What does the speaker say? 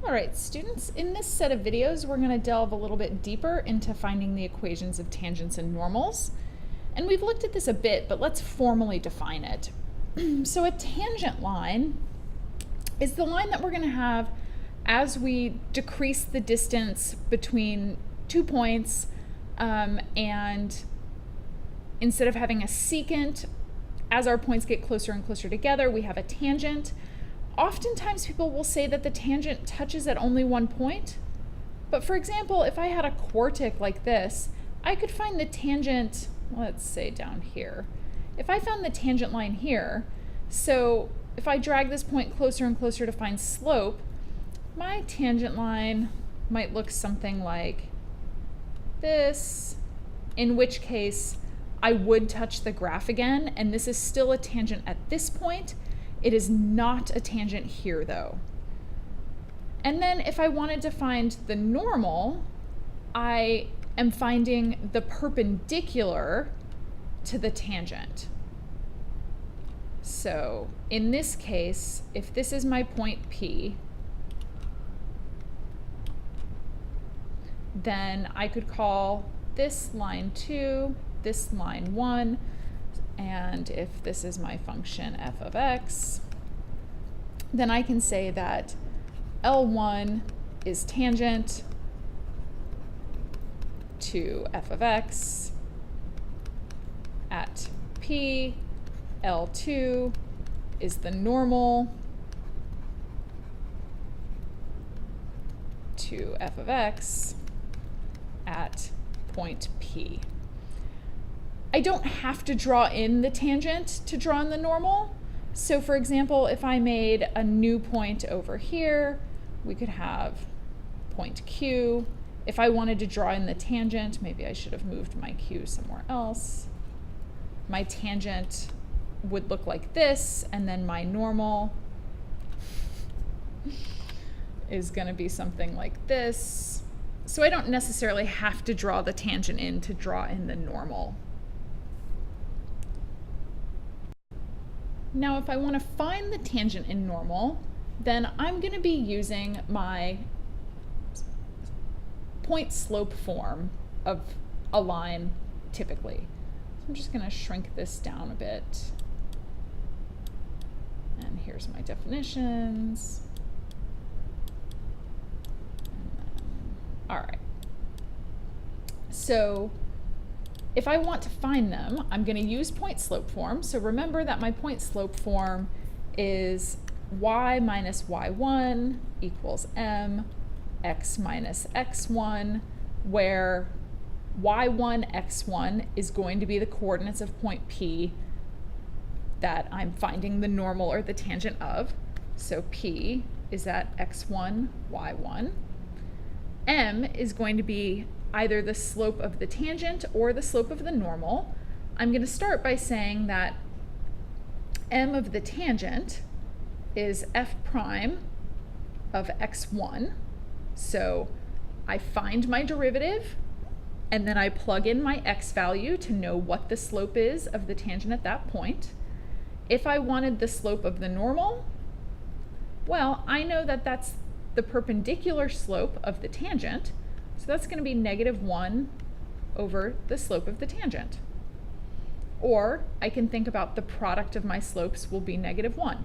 All right, students, in this set of videos, we're going to delve a little bit deeper into finding the equations of tangents and normals. And we've looked at this a bit, but let's formally define it. So a tangent line is the line that we're going to have as we decrease the distance between 2 points, and instead of having a secant, as our points get closer and closer together, we have a tangent. Oftentimes people will say that the tangent touches at only one point, but for example, if I had a quartic like this, I could find the tangent, let's say down here. If I found the tangent line here, so if I drag this point closer and closer to find slope, my tangent line might look something like this, in which case I would touch the graph again, and this is still a tangent at this point. It is not a tangent here though. And then if I wanted to find the normal, I am finding the perpendicular to the tangent. So in this case, if this is my point P, then I could call this line 2, this line 1, and if this is my function f of x, then I can say that L1 is tangent to f of x at P, L2 is the normal to f of x at point P. I don't have to draw in the tangent to draw in the normal. So for example, if I made a new point over here, we could have point Q. If I wanted to draw in the tangent, maybe I should have moved my Q somewhere else. My tangent would look like this, and then my normal is going to be something like this. So I don't necessarily have to draw the tangent in to draw in the normal. Now, if I want to find the tangent in normal, then I'm going to be using my point slope form of a line typically. So I'm just going to shrink this down a bit. And here's my definitions. All right. So if I want to find them, I'm going to use point slope form. So remember that my point slope form is y minus y1 equals m, x minus x1, where y1, x1 is going to be the coordinates of point P that I'm finding the normal or the tangent of. So P is at x1, y1. M is going to be either the slope of the tangent or the slope of the normal. I'm going to start by saying that m of the tangent is f prime of x1. So I find my derivative, and then I plug in my x value to know what the slope is of the tangent at that point. If I wanted the slope of the normal, well, I know that that's the perpendicular slope of the tangent. So that's going to be -1 over the slope of the tangent. Or I can think about the product of my slopes will be -1.